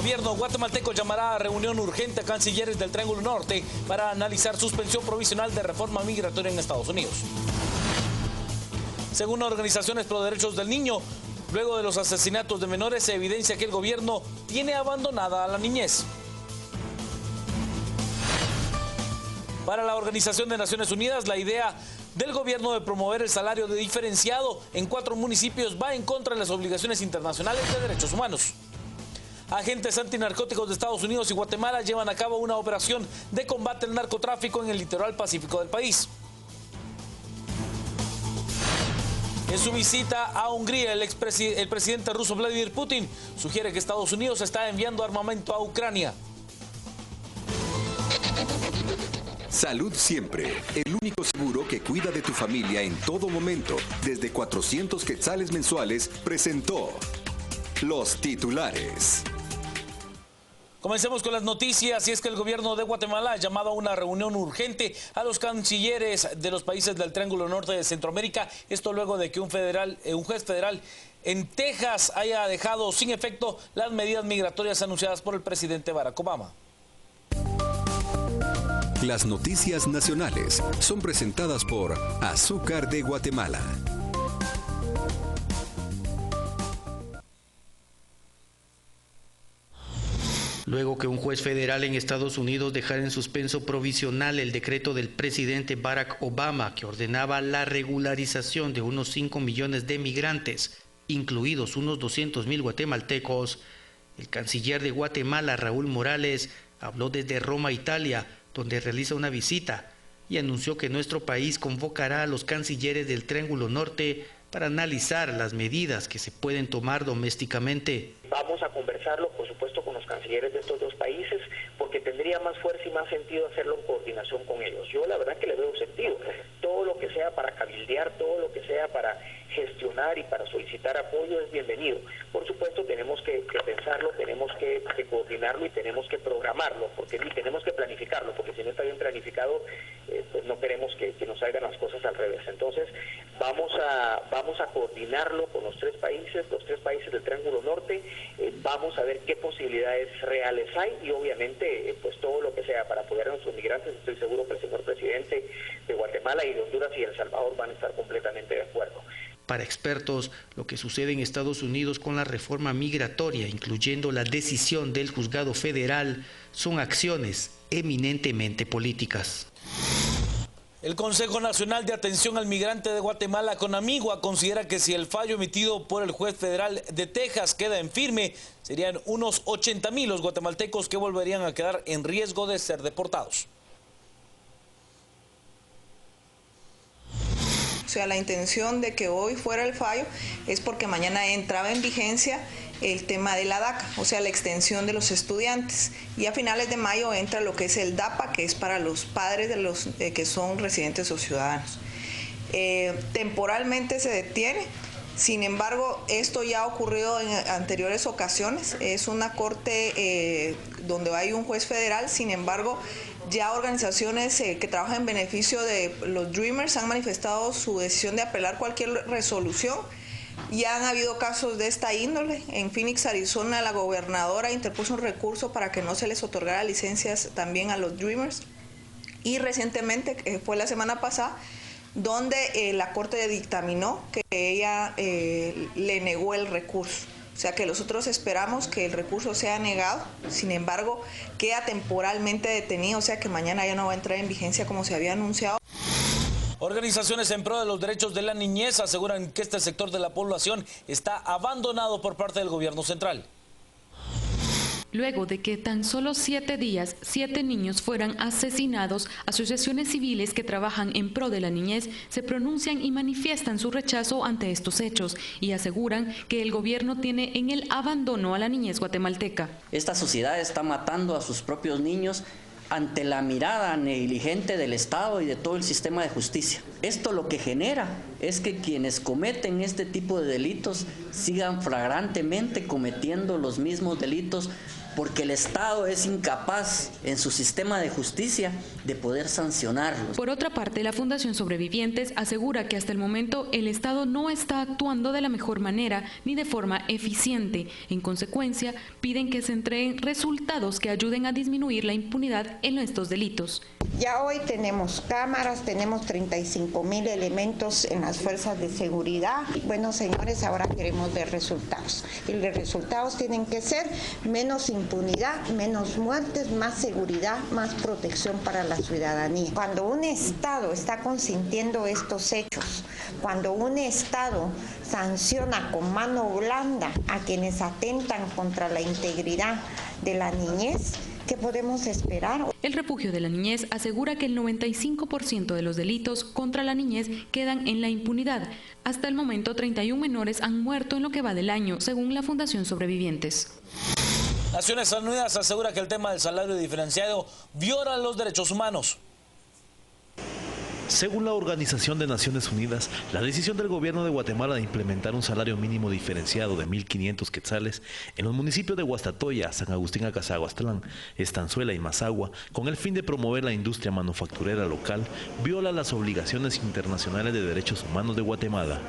gobierno guatemalteco llamará a reunión urgente a cancilleres del Triángulo Norte para analizar suspensión provisional de reforma migratoria en Estados Unidos. Según organizaciones pro derechos del niño, luego de los asesinatos de menores se evidencia que el gobierno tiene abandonada a la niñez. Para la Organización de Naciones Unidas, la idea del gobierno de promover el salario diferenciado en 4 municipios va en contra de las obligaciones internacionales de derechos humanos. Agentes antinarcóticos de Estados Unidos y Guatemala llevan a cabo una operación de combate al narcotráfico en el litoral pacífico del país. En su visita a Hungría, el presidente ruso Vladimir Putin sugiere que Estados Unidos está enviando armamento a Ucrania. Salud Siempre, el único seguro que cuida de tu familia en todo momento, desde 400 quetzales mensuales, presentó los titulares. Comencemos con las noticias, y es que el gobierno de Guatemala ha llamado a una reunión urgente a los cancilleres de los países del Triángulo Norte de Centroamérica, esto luego de que un juez federal en Texas haya dejado sin efecto las medidas migratorias anunciadas por el presidente Barack Obama. Las noticias nacionales son presentadas por Azúcar de Guatemala. Luego que un juez federal en Estados Unidos dejara en suspenso provisional el decreto del presidente Barack Obama que ordenaba la regularización de unos 5 millones de migrantes, incluidos unos 200,000 guatemaltecos, el canciller de Guatemala, Raúl Morales, habló desde Roma, Italia, donde realiza una visita, y anunció que nuestro país convocará a los cancilleres del Triángulo Norte para analizar las medidas que se pueden tomar domésticamente. Vamos a conversarlo, por supuesto, con los cancilleres de estos dos países, porque tendría más fuerza y más sentido hacerlo en coordinación con ellos. Yo la verdad que le veo sentido. Todo lo que sea para cabildear, todo lo que sea para gestionar y para solicitar apoyo es bienvenido. Por supuesto, tenemos que pensarlo, tenemos que coordinarlo y tenemos que programarlo, porque y tenemos que planificarlo, porque si no está bien planificado, pues no queremos que nos salgan las cosas al revés. Entonces, vamos a coordinarlo con los tres países del Triángulo Norte, vamos a ver qué posibilidades reales hay y obviamente pues todo lo que sea para apoyar a nuestros migrantes. Estoy seguro que el señor presidente de Guatemala y de Honduras y El Salvador van a estar completamente de acuerdo. Para expertos, lo que sucede en Estados Unidos con la reforma migratoria, incluyendo la decisión del juzgado federal, son acciones eminentemente políticas. El Consejo Nacional de Atención al Migrante de Guatemala, CONAMIGUA, considera que si el fallo emitido por el juez federal de Texas queda en firme, serían unos 80,000 los guatemaltecos que volverían a quedar en riesgo de ser deportados. O sea, la intención de que hoy fuera el fallo es porque mañana entraba en vigencia el tema de la DACA, o sea, la extensión de los estudiantes. Y a finales de mayo entra lo que es el DAPA, que es para los padres de los que son residentes o ciudadanos. Temporalmente se detiene. Sin embargo, esto ya ha ocurrido en anteriores ocasiones. Es una corte donde hay un juez federal. Sin embargo, ya organizaciones que trabajan en beneficio de los Dreamers han manifestado su decisión de apelar cualquier resolución. Ya han habido casos de esta índole. En Phoenix, Arizona, la gobernadora interpuso un recurso para que no se les otorgara licencias también a los Dreamers. Y recientemente, fue la semana pasada, donde la Corte dictaminó que ella le negó el recurso. O sea que nosotros esperamos que el recurso sea negado, sin embargo, queda temporalmente detenido, o sea que mañana ya no va a entrar en vigencia como se había anunciado. Organizaciones en pro de los derechos de la niñez aseguran que este sector de la población está abandonado por parte del gobierno central. Luego de que tan solo 7 días, 7 niños fueran asesinados, asociaciones civiles que trabajan en pro de la niñez se pronuncian y manifiestan su rechazo ante estos hechos y aseguran que el gobierno tiene en el abandono a la niñez guatemalteca. Esta sociedad está matando a sus propios niños ante la mirada negligente del Estado y de todo el sistema de justicia. Esto lo que genera es que quienes cometen este tipo de delitos sigan flagrantemente cometiendo los mismos delitos, porque el Estado es incapaz en su sistema de justicia de poder sancionarlos. Por otra parte, la Fundación Sobrevivientes asegura que hasta el momento el Estado no está actuando de la mejor manera ni de forma eficiente. En consecuencia, piden que se entreguen resultados que ayuden a disminuir la impunidad en estos delitos. Ya hoy tenemos cámaras, tenemos 35.000 elementos en las fuerzas de seguridad. Bueno, señores, ahora queremos ver resultados. Y los resultados tienen que ser menos impunidad, menos muertes, más seguridad, más protección para la ciudadanía. Cuando un Estado está consintiendo estos hechos, cuando un Estado sanciona con mano blanda a quienes atentan contra la integridad de la niñez, ¿qué podemos esperar? El Refugio de la Niñez asegura que el 95% de los delitos contra la niñez quedan en la impunidad. Hasta el momento, 31 menores han muerto en lo que va del año, según la Fundación Sobrevivientes. Naciones Unidas asegura que el tema del salario diferenciado viola los derechos humanos. Según la Organización de Naciones Unidas, la decisión del gobierno de Guatemala de implementar un salario mínimo diferenciado de 1.500 quetzales en los municipios de Guastatoya, San Agustín Acazahuastlán, Estanzuela y Mazagua, con el fin de promover la industria manufacturera local, viola las obligaciones internacionales de derechos humanos de Guatemala.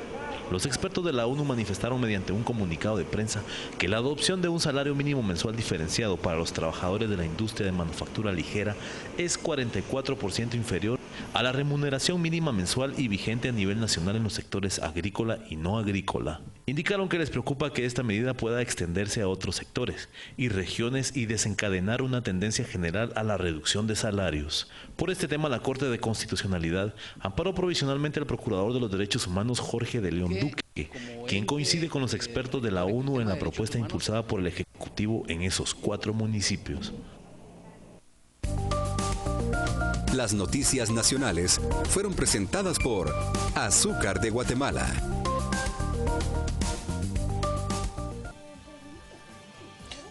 Los expertos de la ONU manifestaron mediante un comunicado de prensa que la adopción de un salario mínimo mensual diferenciado para los trabajadores de la industria de manufactura ligera es 44% inferior a la remuneración mínima mensual y vigente a nivel nacional en los sectores agrícola y no agrícola. Indicaron que les preocupa que esta medida pueda extenderse a otros sectores y regiones y desencadenar una tendencia general a la reducción de salarios. Por este tema, la Corte de Constitucionalidad amparó provisionalmente al Procurador de los Derechos Humanos, Jorge de León Duque, quien coincide con los expertos de la ONU en la propuesta impulsada por el Ejecutivo en esos 4 municipios. Las noticias nacionales fueron presentadas por Azúcar de Guatemala.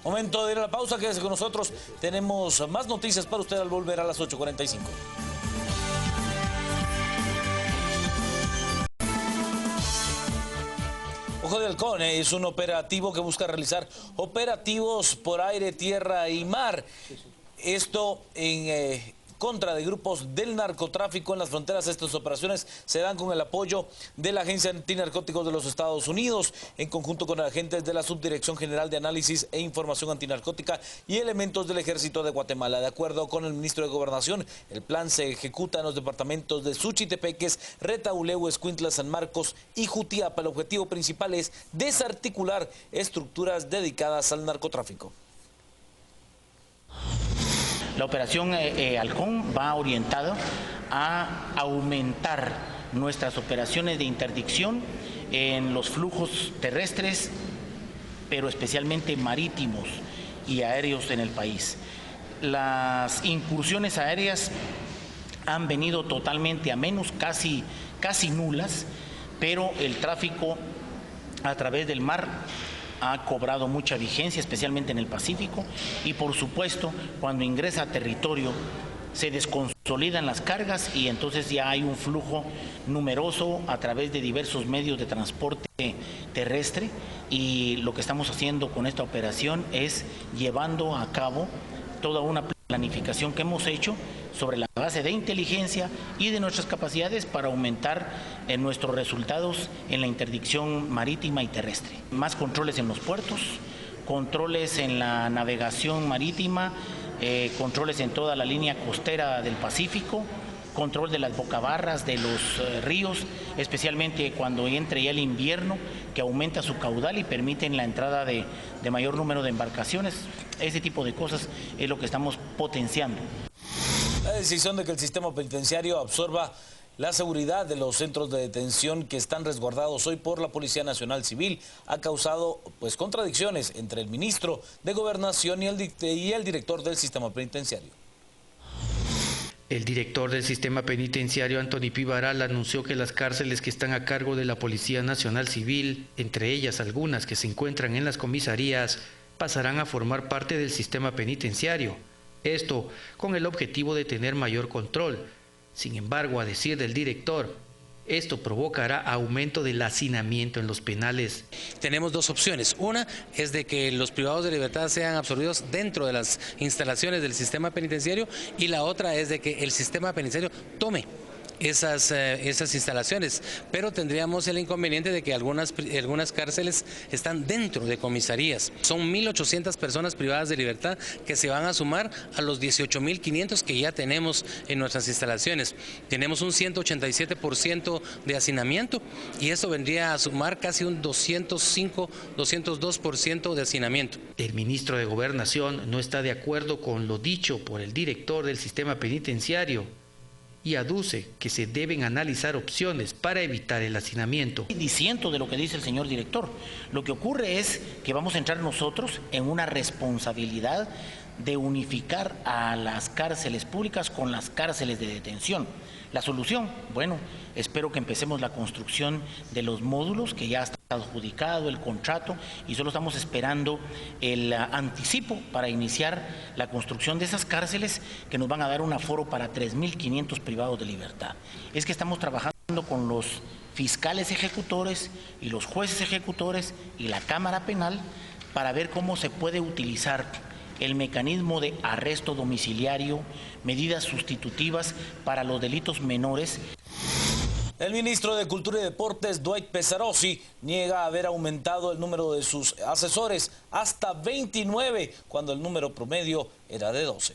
Momento de ir a la pausa, quédese con nosotros. Tenemos más noticias para usted al volver a las 8:45. Ojo de Halcón es un operativo que busca realizar operativos por aire, tierra y mar. Esto en contra de grupos del narcotráfico en las fronteras. Estas operaciones se dan con el apoyo de la Agencia Antinarcóticos de los Estados Unidos, en conjunto con agentes de la Subdirección General de Análisis e Información Antinarcótica y elementos del Ejército de Guatemala. De acuerdo con el ministro de Gobernación, el plan se ejecuta en los departamentos de Suchitepeques, Retauleu, Escuintla, San Marcos y Jutiapa. El objetivo principal es desarticular estructuras dedicadas al narcotráfico. La operación Halcón va orientada a aumentar nuestras operaciones de interdicción en los flujos terrestres, pero especialmente marítimos y aéreos en el país. Las incursiones aéreas han venido totalmente a menos, casi nulas, pero el tráfico a través del mar ha cobrado mucha vigencia, especialmente en el Pacífico, y por supuesto, cuando ingresa a territorio, se desconsolidan las cargas y entonces ya hay un flujo numeroso a través de diversos medios de transporte terrestre, y lo que estamos haciendo con esta operación es llevando a cabo toda una planificación que hemos hecho sobre la base de inteligencia y de nuestras capacidades para aumentar nuestros resultados en la interdicción marítima y terrestre. Más controles en los puertos, controles en la navegación marítima, controles en toda la línea costera del Pacífico, control de las bocabarras de los ríos, especialmente cuando entre ya el invierno, que aumenta su caudal y permiten la entrada de mayor número de embarcaciones. Ese tipo de cosas es lo que estamos potenciando. La decisión de que el sistema penitenciario absorba la seguridad de los centros de detención que están resguardados hoy por la Policía Nacional Civil ha causado contradicciones entre el ministro de Gobernación y el director del sistema penitenciario. El director del sistema penitenciario, Antoni Pivaral, anunció que las cárceles que están a cargo de la Policía Nacional Civil, entre ellas algunas que se encuentran en las comisarías, pasarán a formar parte del sistema penitenciario. Esto con el objetivo de tener mayor control. Sin embargo, a decir del director, Esto provocará aumento del hacinamiento en los penales. Tenemos dos opciones. Una es de que los privados de libertad sean absorbidos dentro de las instalaciones del sistema penitenciario, y la otra es de que el sistema penitenciario tome esas instalaciones, pero tendríamos el inconveniente de que algunas cárceles están dentro de comisarías. Son 1.800 personas privadas de libertad que se van a sumar a los 18.500 que ya tenemos en nuestras instalaciones. Tenemos un 187% de hacinamiento y eso vendría a sumar casi un 202% de hacinamiento. El ministro de Gobernación no está de acuerdo con lo dicho por el director del sistema penitenciario y aduce que se deben analizar opciones para evitar el hacinamiento. Diciendo de lo que dice el señor director, lo que ocurre es que vamos a entrar nosotros en una responsabilidad de unificar a las cárceles públicas con las cárceles de detención. La solución, bueno, espero que empecemos la construcción de los módulos, que ya está adjudicado el contrato y solo estamos esperando el anticipo para iniciar la construcción de esas cárceles que nos van a dar un aforo para 3.500 privados de libertad. Es que estamos trabajando con los fiscales ejecutores y los jueces ejecutores y la Cámara Penal para ver cómo se puede utilizar el mecanismo de arresto domiciliario, medidas sustitutivas para los delitos menores. El ministro de Cultura y Deportes, Dwight Pesarosi, niega haber aumentado el número de sus asesores hasta 29, cuando el número promedio era de 12.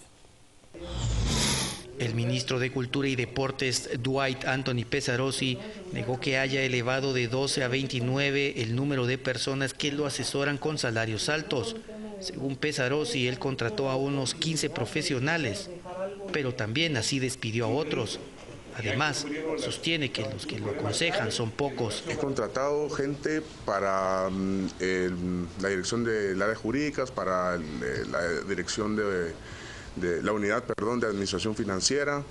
El ministro de Cultura y Deportes, Dwight Anthony Pesarosi, negó que haya elevado de 12 a 29 el número de personas que lo asesoran con salarios altos. Según Pesarosi, él contrató a unos 15 profesionales, pero también así despidió a otros. Además, sostiene que los que lo aconsejan son pocos. He contratado gente para la dirección del área jurídicas, para la dirección de la unidad, de administración financiera,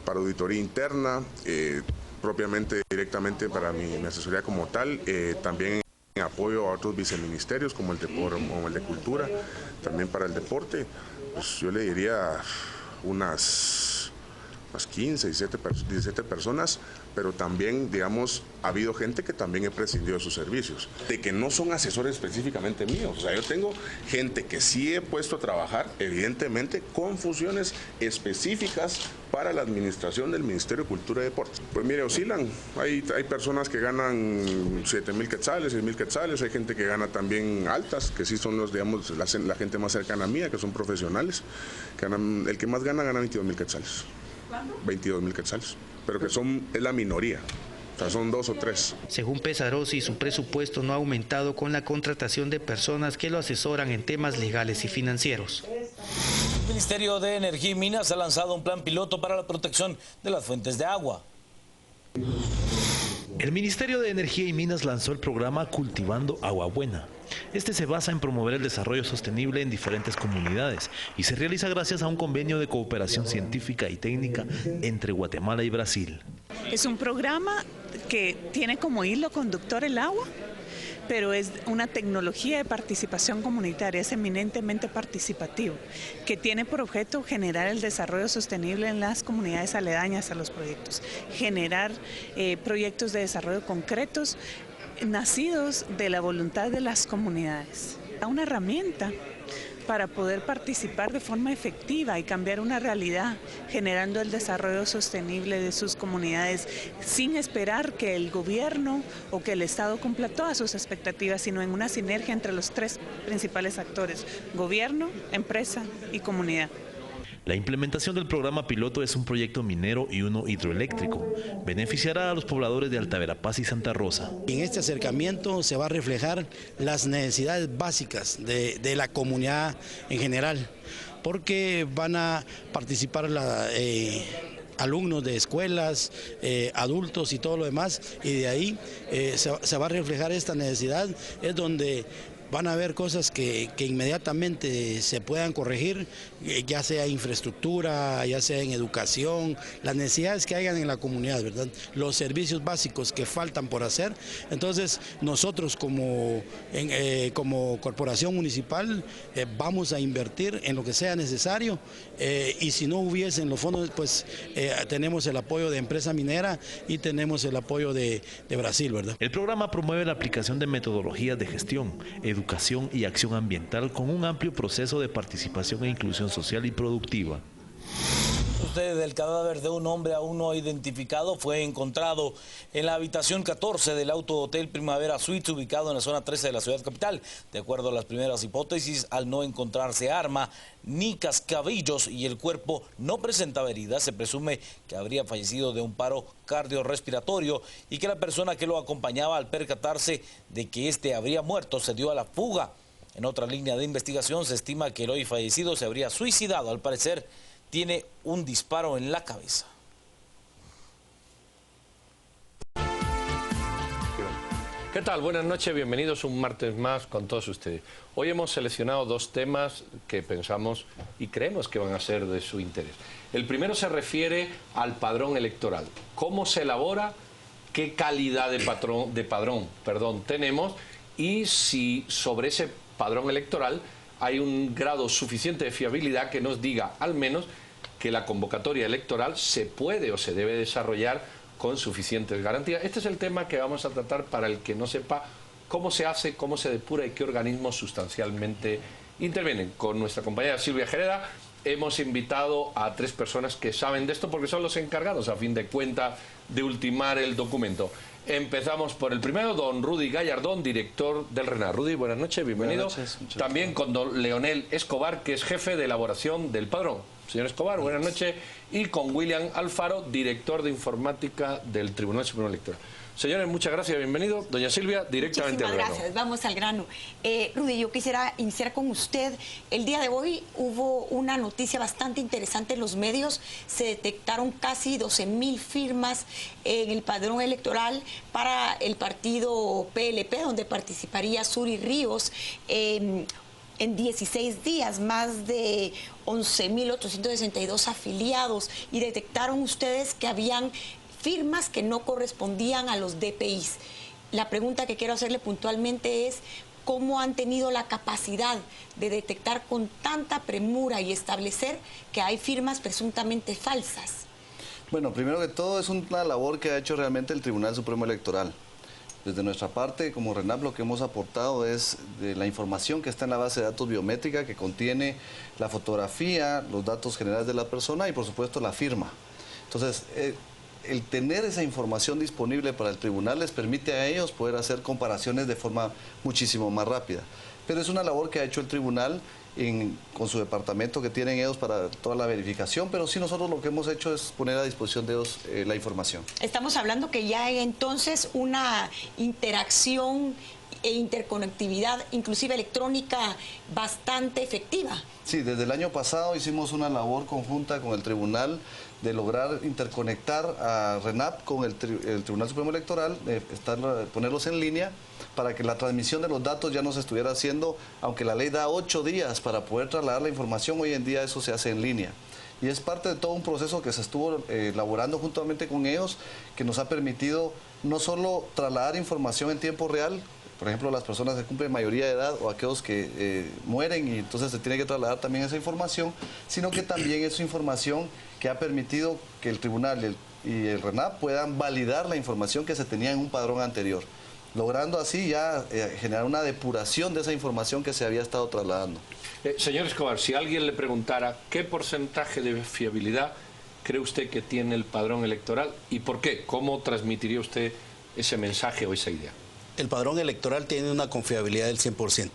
para auditoría interna, propiamente directamente para mi asesoría como tal, también en apoyo a otros viceministerios como el de Cultura, también para el deporte. Pues yo le diría unas 15, 17 personas, pero también, digamos, ha habido gente que también he prescindido de sus servicios, de que no son asesores específicamente míos. O sea, yo tengo gente que sí he puesto a trabajar, evidentemente, con funciones específicas para la administración del Ministerio de Cultura y Deportes. Pues mire, oscilan. Hay personas que ganan 7.000 quetzales, 6.000 quetzales, hay gente que gana también altas, que sí son los, digamos, la gente más cercana a mí, que son profesionales. El que más gana 22.000 quetzales. 22.000 quetzales, pero que es la minoría, o sea, son 2 o 3. Según Pesarosi, su presupuesto no ha aumentado con la contratación de personas que lo asesoran en temas legales y financieros. El Ministerio de Energía y Minas ha lanzado un plan piloto para la protección de las fuentes de agua. El Ministerio de Energía y Minas lanzó el programa Cultivando Agua Buena. Este se basa en promover el desarrollo sostenible en diferentes comunidades y se realiza gracias a un convenio de cooperación científica y técnica entre Guatemala y Brasil. Es un programa que tiene como hilo conductor el agua, pero es una tecnología de participación comunitaria, es eminentemente participativo, que tiene por objeto generar el desarrollo sostenible en las comunidades aledañas a los proyectos, generar proyectos de desarrollo concretos nacidos de la voluntad de las comunidades. Una herramienta para poder participar de forma efectiva y cambiar una realidad, generando el desarrollo sostenible de sus comunidades, sin esperar que el gobierno o que el Estado cumpla todas sus expectativas, sino en una sinergia entre los 3 principales actores: gobierno, empresa y comunidad. La implementación del programa piloto es un proyecto minero y uno hidroeléctrico. Beneficiará a los pobladores de Alta Verapaz y Santa Rosa. En este acercamiento se va a reflejar las necesidades básicas de la comunidad en general, porque van a participar alumnos de escuelas, adultos y todo lo demás, y de ahí se va a reflejar esta necesidad, es donde van a haber cosas que inmediatamente se puedan corregir, ya sea infraestructura, ya sea en educación, las necesidades que hayan en la comunidad, ¿verdad? Los servicios básicos que faltan por hacer. Entonces, nosotros como corporación municipal vamos a invertir en lo que sea necesario, y si no hubiesen los fondos, pues tenemos el apoyo de Empresa Minera y tenemos el apoyo de Brasil, ¿verdad? El programa promueve la aplicación de metodologías de gestión, educación y acción ambiental con un amplio proceso de participación e inclusión social y productiva. El cadáver de un hombre aún no identificado fue encontrado en la habitación 14 del Auto Hotel Primavera Suites, ubicado en la zona 13 de la ciudad capital. De acuerdo a las primeras hipótesis, al no encontrarse arma ni cascabillos y el cuerpo no presentaba heridas, se presume que habría fallecido de un paro cardiorrespiratorio y que la persona que lo acompañaba, al percatarse de que este habría muerto, se dio a la fuga. En otra línea de investigación se estima que el hoy fallecido se habría suicidado. Al parecer tiene un disparo en la cabeza. ¿Qué tal? Buenas noches, bienvenidos un martes más con todos ustedes. Hoy hemos seleccionado dos temas que pensamos y creemos que van a ser de su interés. El primero se refiere al padrón electoral. ¿Cómo se elabora? ¿Qué calidad de padrón tenemos? Y si sobre ese padrón electoral hay un grado suficiente de fiabilidad que nos diga al menos que la convocatoria electoral se puede o se debe desarrollar con suficientes garantías. Este es el tema que vamos a tratar para el que no sepa cómo se hace, cómo se depura y qué organismos sustancialmente intervienen. Con nuestra compañera Silvia Jereda hemos invitado a 3 personas que saben de esto porque son los encargados, a fin de cuentas, de ultimar el documento. Empezamos por el primero, don Rudy Gallardón, director del RENAP. Rudy, buenas noches, bienvenido. Buenas noches, también con don Leonel Escobar, que es jefe de elaboración del padrón. Señor Escobar, buenas noches. Y con William Alfaro, director de informática del Tribunal Supremo Electoral. Señores, muchas gracias, bienvenido. Doña Silvia, directamente al grano. Gracias, vamos al grano. Rudy, yo quisiera iniciar con usted. El día de hoy hubo una noticia bastante interesante en los medios. Se detectaron casi 12.000 firmas en el padrón electoral para el partido PLP, donde participaría Suri Ríos. En 16 días, más de 11.862 afiliados, y detectaron ustedes que habían firmas que no correspondían a los DPIs. La pregunta que quiero hacerle puntualmente es cómo han tenido la capacidad de detectar con tanta premura y establecer que hay firmas presuntamente falsas. Bueno, primero que todo es una labor que ha hecho realmente el Tribunal Supremo Electoral. Desde nuestra parte, como RENAP, lo que hemos aportado es de la información que está en la base de datos biométrica, que contiene la fotografía, los datos generales de la persona y, por supuesto, la firma. Entonces, el tener esa información disponible para el tribunal les permite a ellos poder hacer comparaciones de forma muchísimo más rápida. Pero es una labor que ha hecho el tribunal con su departamento que tienen ellos para toda la verificación, pero sí nosotros lo que hemos hecho es poner a disposición de ellos la información. Estamos hablando que ya hay entonces una interacción e interconectividad, inclusive electrónica, bastante efectiva. Sí, desde el año pasado hicimos una labor conjunta con el tribunal de lograr interconectar a RENAP con el Tribunal Supremo Electoral, ponerlos en línea para que la transmisión de los datos ya no se estuviera haciendo, aunque la ley da 8 días para poder trasladar la información, hoy en día eso se hace en línea. Y es parte de todo un proceso que se estuvo elaborando juntamente con ellos, que nos ha permitido no solo trasladar información en tiempo real, por ejemplo, las personas que cumplen mayoría de edad o aquellos que mueren y entonces se tiene que trasladar también esa información, sino que también es información que ha permitido que el tribunal y el RENAP puedan validar la información que se tenía en un padrón anterior, logrando así ya generar una depuración de esa información que se había estado trasladando. Señor Escobar, si alguien le preguntara qué porcentaje de fiabilidad cree usted que tiene el padrón electoral y por qué, ¿cómo transmitiría usted ese mensaje o esa idea? El padrón electoral tiene una confiabilidad del 100%.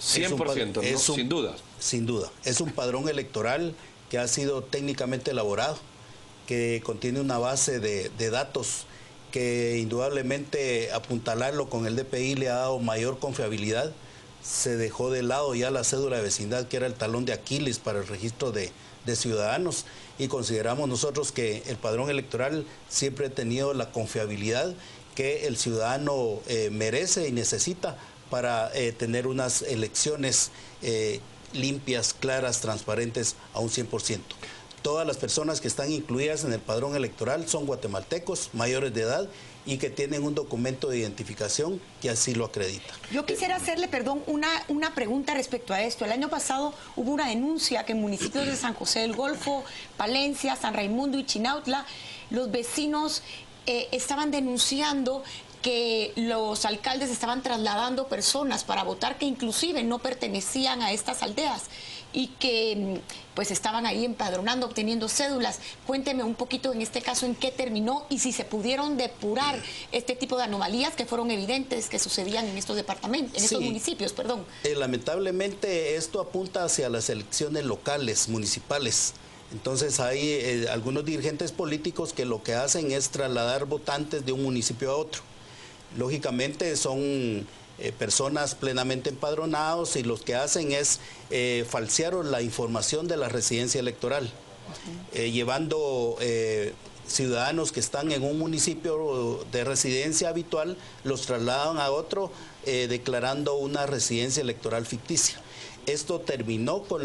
100%, ¿no? Sin duda. Sin duda. Es un padrón electoral que ha sido técnicamente elaborado, que contiene una base de datos que indudablemente apuntalarlo con el DPI le ha dado mayor confiabilidad. Se dejó de lado ya la cédula de vecindad, que era el talón de Aquiles para el registro de ciudadanos, y consideramos nosotros que el padrón electoral siempre ha tenido la confiabilidad que el ciudadano merece y necesita para tener unas elecciones limpias, claras, transparentes a un 100%. Todas las personas que están incluidas en el padrón electoral son guatemaltecos mayores de edad y que tienen un documento de identificación que así lo acredita. Yo quisiera hacerle, perdón, una pregunta respecto a esto. El año pasado hubo una denuncia que en municipios de San José del Golfo, Palencia, San Raimundo y Chinautla, los vecinos estaban denunciando que los alcaldes estaban trasladando personas para votar que inclusive no pertenecían a estas aldeas y que pues estaban ahí empadronando, obteniendo cédulas. Cuénteme un poquito en este caso en qué terminó y si se pudieron depurar este tipo de anomalías que fueron evidentes que sucedían en estos departamentos, en estos municipios, perdón. Lamentablemente esto apunta hacia las elecciones locales, municipales. Entonces hay algunos dirigentes políticos que lo que hacen es trasladar votantes de un municipio a otro. Lógicamente son personas plenamente empadronados y lo que hacen es falsear la información de la residencia electoral, llevando ciudadanos que están en un municipio de residencia habitual, los trasladan a otro declarando una residencia electoral ficticia. Esto terminó con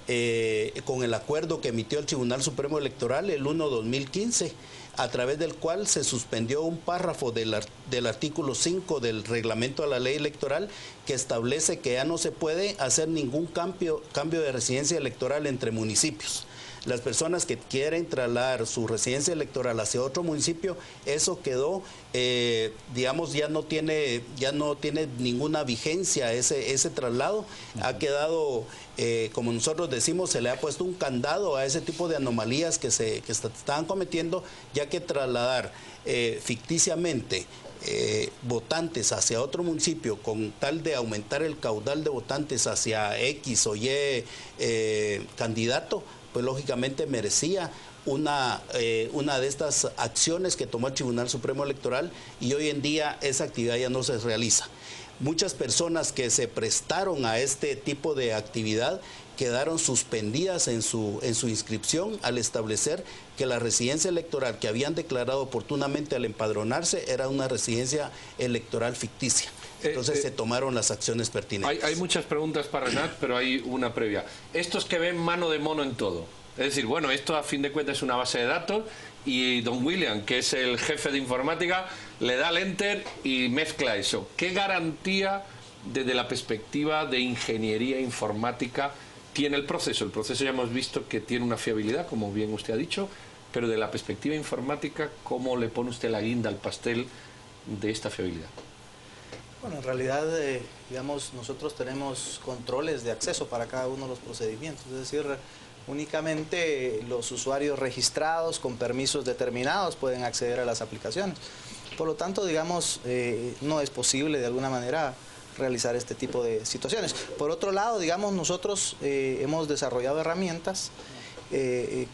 el acuerdo que emitió el Tribunal Supremo Electoral el 1/2015, a través del cual se suspendió un párrafo del artículo 5 del reglamento de la ley electoral que establece que ya no se puede hacer ningún cambio de residencia electoral entre municipios. Las personas que quieren trasladar su residencia electoral hacia otro municipio, eso quedó, digamos, ya no tiene ninguna vigencia ese traslado. Ha quedado, como nosotros decimos, se le ha puesto un candado a ese tipo de anomalías que estaban cometiendo, ya que trasladar ficticiamente votantes hacia otro municipio con tal de aumentar el caudal de votantes hacia X o Y candidato, pues lógicamente merecía una de estas acciones que tomó el Tribunal Supremo Electoral y hoy en día esa actividad ya no se realiza. Muchas personas que se prestaron a este tipo de actividad quedaron suspendidas en su inscripción al establecer que la residencia electoral que habían declarado oportunamente al empadronarse era una residencia electoral ficticia. Entonces se tomaron las acciones pertinentes. Hay muchas preguntas para Renat, pero hay una previa. Estos que ven mano de mono en todo, es decir, bueno, esto a fin de cuentas es una base de datos y don William, que es el jefe de informática, le da al enter y mezcla eso. ¿Qué garantía desde la perspectiva de ingeniería informática tiene el proceso? El proceso ya hemos visto que tiene una fiabilidad, como bien usted ha dicho, pero de la perspectiva informática, ¿cómo le pone usted la guinda al pastel de esta fiabilidad? Bueno, en realidad, digamos, nosotros tenemos controles de acceso para cada uno de los procedimientos, es decir, únicamente los usuarios registrados con permisos determinados pueden acceder a las aplicaciones. Por lo tanto, digamos, no es posible de alguna manera realizar este tipo de situaciones. Por otro lado, digamos, nosotros hemos desarrollado herramientas,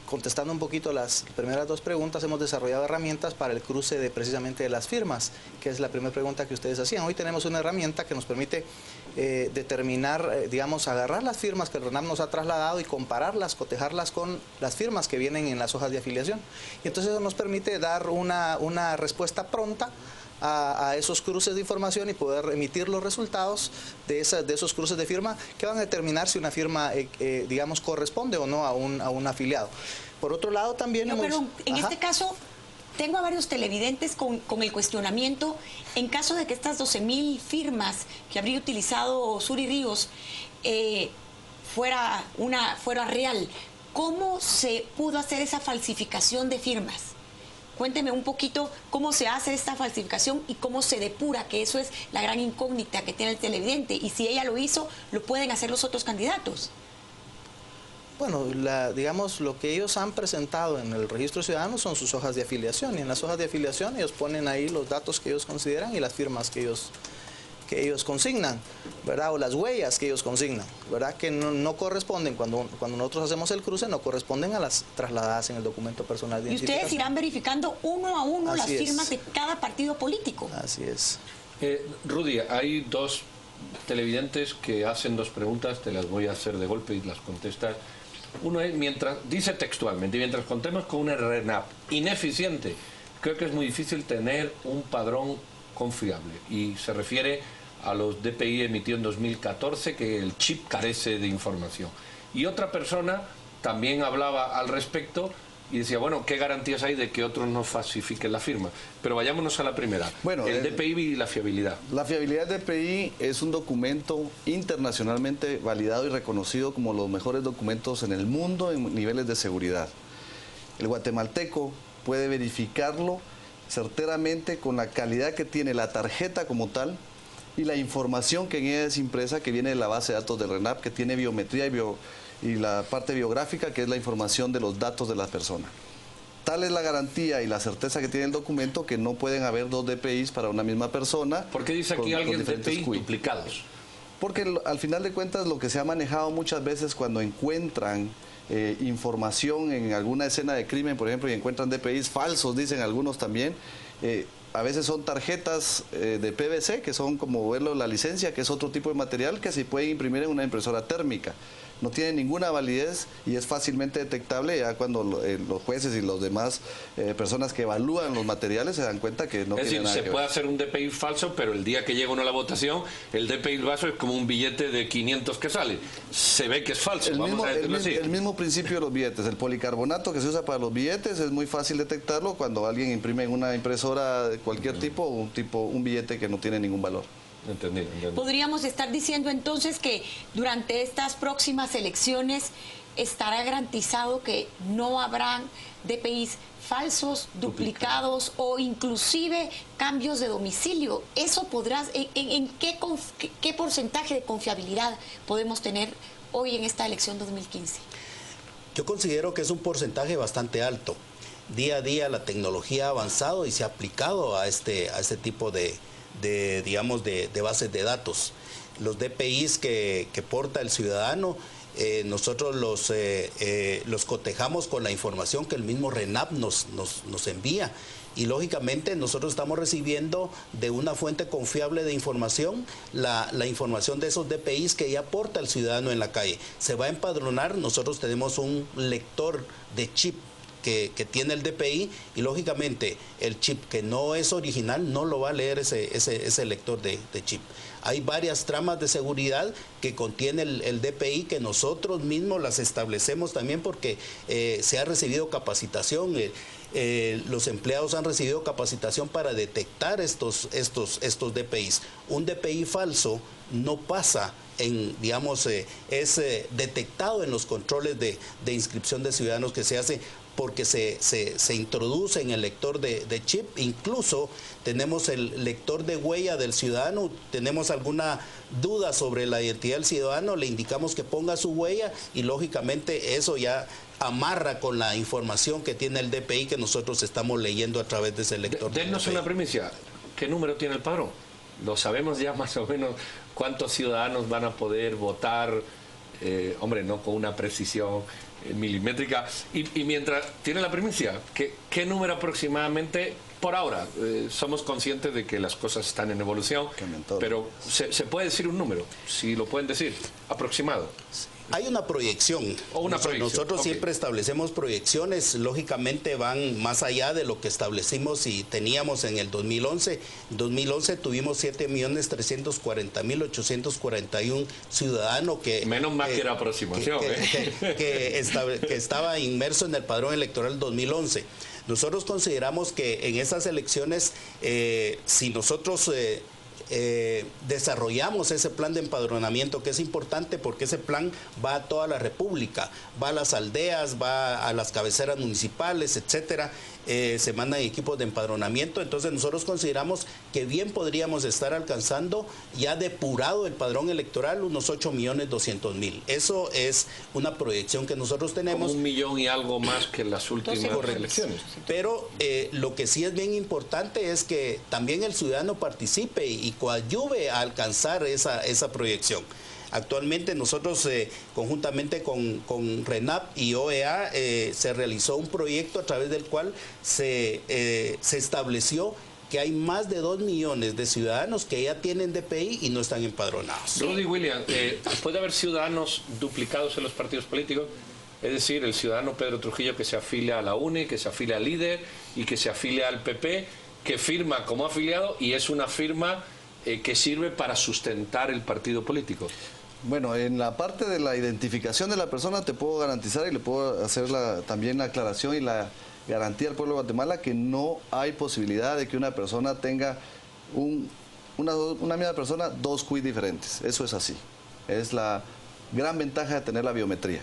contestando un poquito las primeras dos preguntas, hemos desarrollado herramientas para el cruce precisamente de las firmas, que es la primera pregunta que ustedes hacían. Hoy tenemos una herramienta que nos permite determinar, digamos, agarrar las firmas que el RENAP nos ha trasladado y compararlas, cotejarlas con las firmas que vienen en las hojas de afiliación. Y entonces eso nos permite dar una respuesta pronta a esos cruces de información y poder emitir los resultados de esos cruces de firma que van a determinar si una firma, digamos, corresponde o no a un afiliado. Por otro lado, también Pero en este caso, tengo a varios televidentes con el cuestionamiento, en caso de que estas 12,000 firmas que habría utilizado Suri Ríos fuera real, ¿cómo se pudo hacer esa falsificación de firmas? Cuénteme un poquito cómo se hace esta falsificación y cómo se depura, que eso es la gran incógnita que tiene el televidente. Y si ella lo hizo, ¿lo pueden hacer los otros candidatos? Bueno, digamos, lo que ellos han presentado en el registro ciudadano son sus hojas de afiliación. Y en las hojas de afiliación ellos ponen ahí los datos que ellos consideran y las firmas que ellos consignan, ¿verdad? O las huellas que ellos consignan, ¿verdad? Que no corresponden, cuando nosotros hacemos el cruce, no corresponden a las trasladadas en el documento personal de identificación. Y ustedes irán verificando uno a uno las firmas de cada partido político. Así es. Rudy, hay dos televidentes que hacen dos preguntas, te las voy a hacer de golpe y las contestas. Uno es, dice textualmente, mientras contemos con una RENAP ineficiente, creo que es muy difícil tener un padrón confiable, y se refiere a los DPI emitidos en 2014, que el chip carece de información. Y otra persona también hablaba al respecto y decía, bueno, ¿qué garantías hay de que otros no falsifiquen la firma? Pero vayámonos a la primera, bueno, el DPI y la fiabilidad. La fiabilidad del DPI es un documento internacionalmente validado y reconocido como los mejores documentos en el mundo en niveles de seguridad. El guatemalteco puede verificarlo certeramente con la calidad que tiene la tarjeta como tal y la información que en ella es impresa, que viene de la base de datos del RENAP, que tiene biometría y la parte biográfica, que es la información de los datos de la persona. Tal es la garantía y la certeza que tiene el documento que no pueden haber dos DPIs para una misma persona. ¿Por qué dice aquí alguien DPI duplicados? Porque al final de cuentas lo que se ha manejado muchas veces cuando encuentran información en alguna escena de crimen, por ejemplo, y encuentran DPIs falsos, dicen algunos también, a veces son tarjetas de PVC, que son como verlo la licencia, que es otro tipo de material que se puede imprimir en una impresora térmica. No tiene ninguna validez y es fácilmente detectable ya cuando los jueces y los demás personas que evalúan los materiales se dan cuenta que no tiene nada que ver. Es decir, se puede hacer un DPI falso, pero el día que llega uno a la votación, el DPI falso es como un billete de 500 que sale. Se ve que es falso, el mismo principio de los billetes. El policarbonato que se usa para los billetes es muy fácil detectarlo cuando alguien imprime en una impresora de cualquier tipo un billete que no tiene ningún valor. Entendido. Podríamos estar diciendo entonces que durante estas próximas elecciones estará garantizado que no habrán DPIs falsos, duplicados o inclusive cambios de domicilio. ¿Eso podrás, en qué porcentaje de confiabilidad podemos tener hoy en esta elección 2015? Yo considero que es un porcentaje bastante alto. Día a día la tecnología ha avanzado y se ha aplicado a este tipo de bases de datos. Los DPIs que porta el ciudadano, nosotros los cotejamos con la información que el mismo RENAP nos envía. Y lógicamente nosotros estamos recibiendo de una fuente confiable de información la información de esos DPIs que ya aporta el ciudadano en la calle. Se va a empadronar, nosotros tenemos un lector de chip que tiene el DPI y lógicamente el chip que no es original no lo va a leer ese lector de chip. Hay varias tramas de seguridad que contiene el DPI que nosotros mismos las establecemos también porque se ha recibido capacitación. Los empleados han recibido capacitación para detectar estos DPIs. Un DPI falso no pasa es detectado en los controles de inscripción de ciudadanos que se hace porque se introduce en el lector de chip. Incluso tenemos el lector de huella del ciudadano, tenemos alguna duda sobre la identidad del ciudadano, le indicamos que ponga su huella y lógicamente eso ya amarra con la información que tiene el DPI que nosotros estamos leyendo a través de ese lector. Denos una primicia, ¿qué número tiene el padrón? ¿Lo sabemos ya más o menos cuántos ciudadanos van a poder votar? Hombre, no con una precisión milimétrica. Y mientras tiene la primicia, ¿qué número aproximadamente por ahora? Somos conscientes de que las cosas están en evolución, pero ¿se puede decir un número? Si lo pueden decir, aproximado. Hay una proyección. Nosotros siempre establecemos proyecciones, lógicamente van más allá de lo que establecimos y teníamos en el 2011. En 2011 tuvimos 7.340.841 ciudadanos que... Menos mal que era aproximación. Que estaba inmerso en el padrón electoral 2011. Nosotros consideramos que en esas elecciones, si nosotros... desarrollamos ese plan de empadronamiento que es importante porque ese plan va a toda la República, va a las aldeas, va a las cabeceras municipales, etcétera. Se mandan equipos de empadronamiento, entonces nosotros consideramos que bien podríamos estar alcanzando ya depurado el padrón electoral unos 8.200.000. Eso es una proyección que nosotros tenemos. Como 1 millón y algo más que las últimas elecciones. Pero lo que sí es bien importante es que también el ciudadano participe y coadyuve a alcanzar esa proyección. Actualmente nosotros conjuntamente con RENAP y OEA se realizó un proyecto a través del cual se estableció que hay más de 2 millones de ciudadanos que ya tienen DPI y no están empadronados. Rudy William, ¿puede haber ciudadanos duplicados en los partidos políticos? Es decir, el ciudadano Pedro Trujillo que se afilia a la UNE, que se afilia al LÍDER y que se afilia al PP, que firma como afiliado y es una firma que sirve para sustentar el partido político. Bueno, en la parte de la identificación de la persona te puedo garantizar y le puedo hacer también la aclaración y la garantía al pueblo de Guatemala que no hay posibilidad de que una persona tenga una misma persona dos CUI diferentes. Eso es así. Es la gran ventaja de tener la biometría.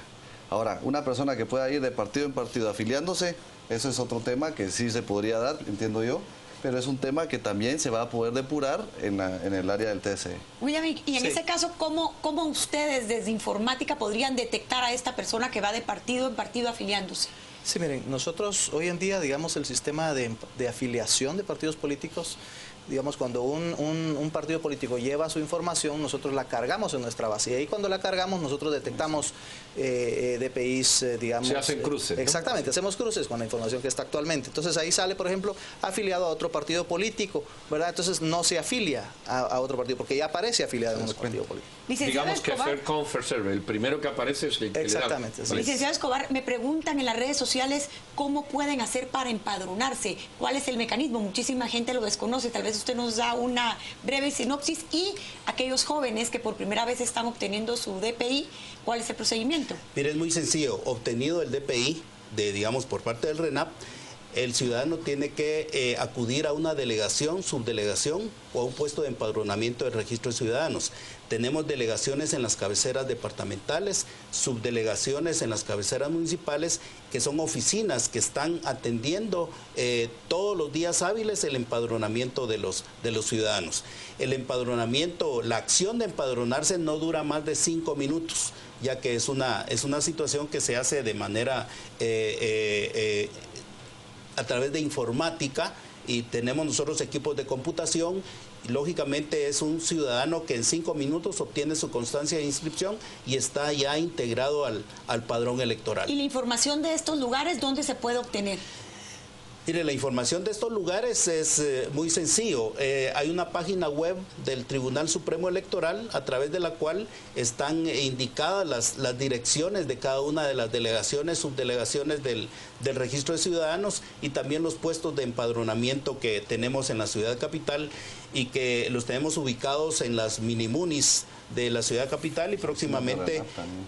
Ahora, una persona que pueda ir de partido en partido afiliándose, eso es otro tema que sí se podría dar, entiendo yo, pero es un tema que también se va a poder depurar en el área del TSE. William, y en ese caso, ¿cómo ustedes desde informática podrían detectar a esta persona que va de partido en partido afiliándose? Sí, miren, nosotros hoy en día, digamos, el sistema de afiliación de partidos políticos, digamos, cuando un partido político lleva su información, nosotros la cargamos en nuestra base. Y ahí cuando la cargamos, nosotros detectamos DPIs, digamos... Se hacen cruces, ¿no? Exactamente, hacemos cruces con la información que está actualmente. Entonces ahí sale, por ejemplo, afiliado a otro partido político, ¿verdad? Entonces no se afilia a otro partido, porque ya aparece afiliado en otro partido político. Digamos que fair come, fair serve. El primero que aparece es el que exactamente, le da. Licenciado Escobar, me preguntan en las redes sociales cómo pueden hacer para empadronarse, cuál es el mecanismo. Muchísima gente lo desconoce, tal vez usted nos da una breve sinopsis, y aquellos jóvenes que por primera vez están obteniendo su DPI, ¿cuál es el procedimiento? Mire, es muy sencillo. Obtenido el DPI, digamos, por parte del RENAP, el ciudadano tiene que acudir a una delegación, subdelegación o a un puesto de empadronamiento del registro de ciudadanos. Tenemos delegaciones en las cabeceras departamentales, subdelegaciones en las cabeceras municipales, que son oficinas que están atendiendo todos los días hábiles el empadronamiento de los ciudadanos. El empadronamiento, la acción de empadronarse no dura más de 5 minutos, ya que es una situación que se hace de manera... a través de informática, y tenemos nosotros equipos de computación. Y lógicamente es un ciudadano que en 5 minutos obtiene su constancia de inscripción y está ya integrado al padrón electoral. ¿Y la información de estos lugares dónde se puede obtener? Mire, la información de estos lugares es muy sencillo. Hay una página web del Tribunal Supremo Electoral a través de la cual están indicadas las direcciones de cada una de las delegaciones, subdelegaciones del registro de ciudadanos, y también los puestos de empadronamiento que tenemos en la ciudad capital y que los tenemos ubicados en las minimunis de la ciudad capital, y próximamente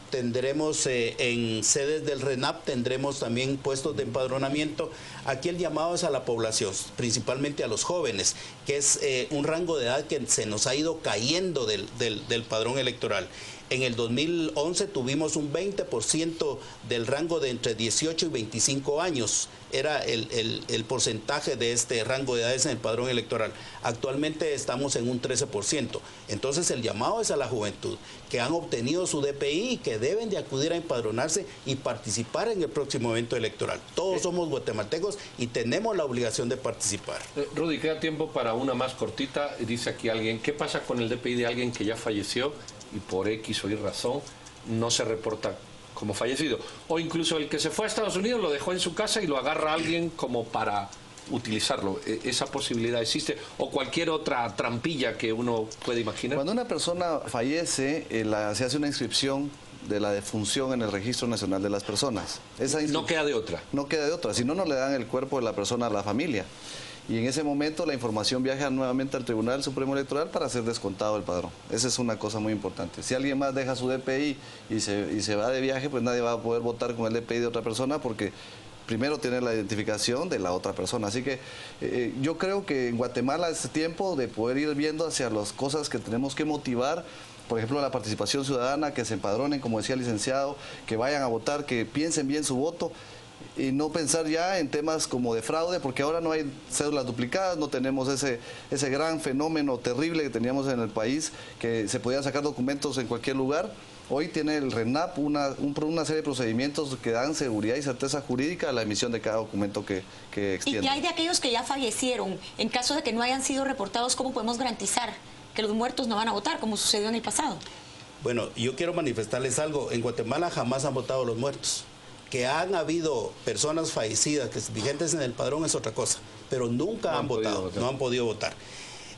tendremos en sedes del RENAP, tendremos también puestos de empadronamiento. Aquí el llamado es a la población, principalmente a los jóvenes, que es un rango de edad que se nos ha ido cayendo del padrón electoral. En el 2011 tuvimos un 20% del rango de entre 18 y 25 años. Era el porcentaje de este rango de edades en el padrón electoral. Actualmente estamos en un 13%. Entonces el llamado es a la juventud, que han obtenido su DPI y que deben de acudir a empadronarse y participar en el próximo evento electoral. Todos somos guatemaltecos y tenemos la obligación de participar. Rudy, queda tiempo para una más cortita. Dice aquí alguien, ¿qué pasa con el DPI de alguien que ya falleció y por X o Y razón no se reporta como fallecido? O incluso el que se fue a Estados Unidos lo dejó en su casa y lo agarra alguien como para utilizarlo. ¿Esa posibilidad existe? ¿O cualquier otra trampilla que uno puede imaginar? Cuando una persona fallece, se hace una inscripción de la defunción en el Registro Nacional de las Personas. No queda de otra. No queda de otra, si no, no le dan el cuerpo de la persona a la familia. Y en ese momento la información viaja nuevamente al Tribunal Supremo Electoral para ser descontado el padrón. Esa es una cosa muy importante. Si alguien más deja su DPI y se va de viaje, pues nadie va a poder votar con el DPI de otra persona, porque primero tiene la identificación de la otra persona. Así que yo creo que en Guatemala es tiempo de poder ir viendo hacia las cosas que tenemos que motivar. Por ejemplo, la participación ciudadana, que se empadronen, como decía el licenciado, que vayan a votar, que piensen bien su voto, y no pensar ya en temas como de fraude, porque ahora no hay cédulas duplicadas, no tenemos ese gran fenómeno terrible que teníamos en el país, que se podían sacar documentos en cualquier lugar. Hoy tiene el RENAP una serie de procedimientos que dan seguridad y certeza jurídica a la emisión de cada documento que extiende. ¿Y qué hay de aquellos que ya fallecieron? En caso de que no hayan sido reportados, ¿cómo podemos garantizar que los muertos no van a votar, como sucedió en el pasado? Bueno, yo quiero manifestarles algo. En Guatemala jamás han votado los muertos. Que han habido personas fallecidas que vigentes en el padrón es otra cosa, pero nunca han votado, no han podido votar.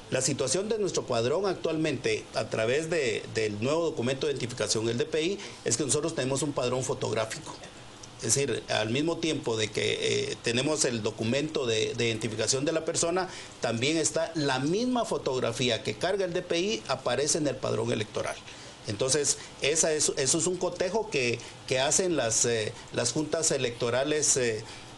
La situación de nuestro padrón actualmente, a través del nuevo documento de identificación, el DPI, es que nosotros tenemos un padrón fotográfico. Es decir, al mismo tiempo de que tenemos el documento de identificación de la persona, también está la misma fotografía que carga el DPI, aparece en el padrón electoral. Entonces, eso es un cotejo que hacen las juntas electorales,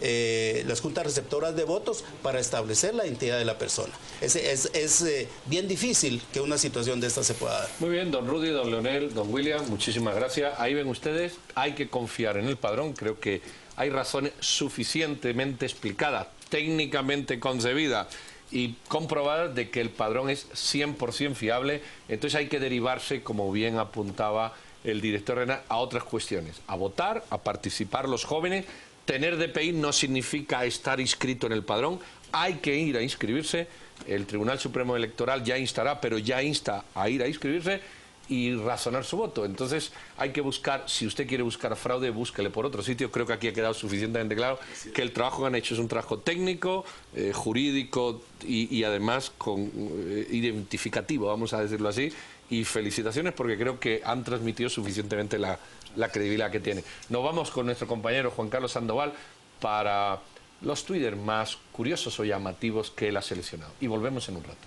las juntas receptoras de votos para establecer la identidad de la persona. Es bien difícil que una situación de esta se pueda dar. Muy bien, don Rudy, don Leonel, don William, muchísimas gracias. Ahí ven ustedes, hay que confiar en el padrón. Creo que hay razones suficientemente explicadas, técnicamente concebidas y comprobadas de que el padrón es 100% fiable. Entonces hay que derivarse, como bien apuntaba el director Renat, a otras cuestiones. A votar, a participar los jóvenes. Tener DPI no significa estar inscrito en el padrón. Hay que ir a inscribirse. El Tribunal Supremo Electoral ya instará, pero ya insta a ir a inscribirse y razonar su voto. Entonces hay que buscar, si usted quiere buscar fraude, búsquele por otro sitio. Creo que aquí ha quedado suficientemente claro que el trabajo que han hecho es un trabajo técnico, jurídico y además identificativo, vamos a decirlo así. Y felicitaciones porque creo que han transmitido suficientemente la credibilidad que tiene. Nos vamos con nuestro compañero Juan Carlos Sandoval para los Twitter más curiosos o llamativos que él ha seleccionado. Y volvemos en un rato.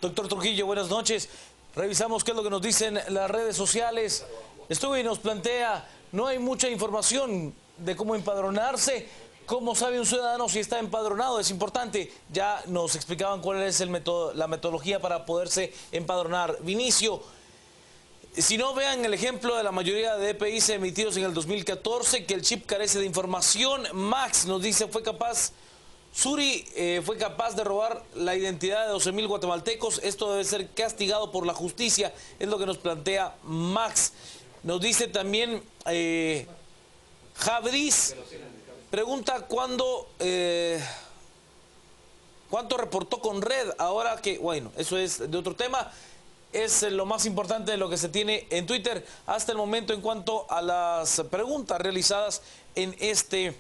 Doctor Trujillo, buenas noches. Revisamos qué es lo que nos dicen las redes sociales. Estuve y nos plantea, no hay mucha información de cómo empadronarse. ¿Cómo sabe un ciudadano si está empadronado? Es importante. Ya nos explicaban cuál es la metodología para poderse empadronar. Vinicio, si no, vean el ejemplo de la mayoría de DPIs emitidos en el 2014, que el chip carece de información. Max nos dice, Suri fue capaz de robar la identidad de 12,000 guatemaltecos. Esto debe ser castigado por la justicia, es lo que nos plantea Max. Nos dice también Jabriz, pregunta cuánto reportó con Red, ahora que, bueno, eso es de otro tema. Es lo más importante de lo que se tiene en Twitter hasta el momento en cuanto a las preguntas realizadas en este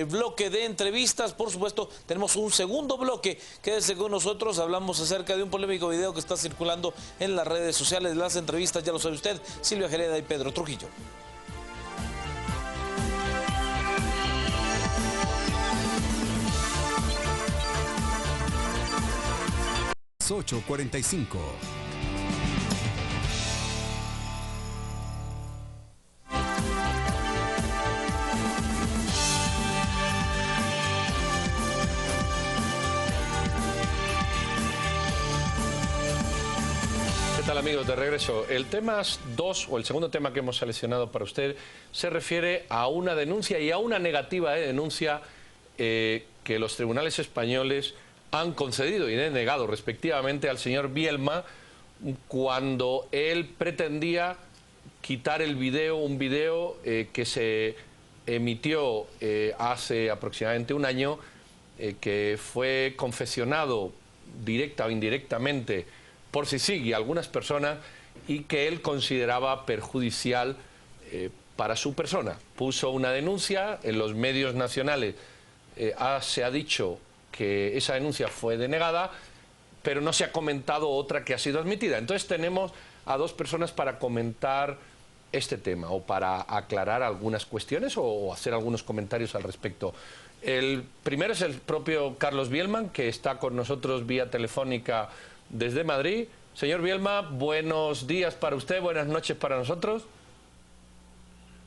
bloque de entrevistas. Por supuesto, tenemos un segundo bloque. Quédese con nosotros, hablamos acerca de un polémico video que está circulando en las redes sociales. Las entrevistas, ya lo sabe usted, Silvia Jereda y Pedro Trujillo. 8:45. ¿Qué tal, amigos? De regreso. El tema 2, o el segundo tema que hemos seleccionado para usted, se refiere a una denuncia y a una negativa de denuncia que los tribunales españoles han concedido y denegado respectivamente al señor Bielma cuando él pretendía quitar el video, un video que se emitió hace aproximadamente un año, que fue confesionado directa o indirectamente por CICIG y algunas personas, y que él consideraba perjudicial para su persona. Puso una denuncia en los medios nacionales, se ha dicho que esa denuncia fue denegada, pero no se ha comentado otra que ha sido admitida. Entonces tenemos a dos personas para comentar este tema, o para aclarar algunas cuestiones o hacer algunos comentarios al respecto. El primero es el propio Carlos Bielman, que está con nosotros vía telefónica desde Madrid. Señor Bielma, buenos días para usted, buenas noches para nosotros.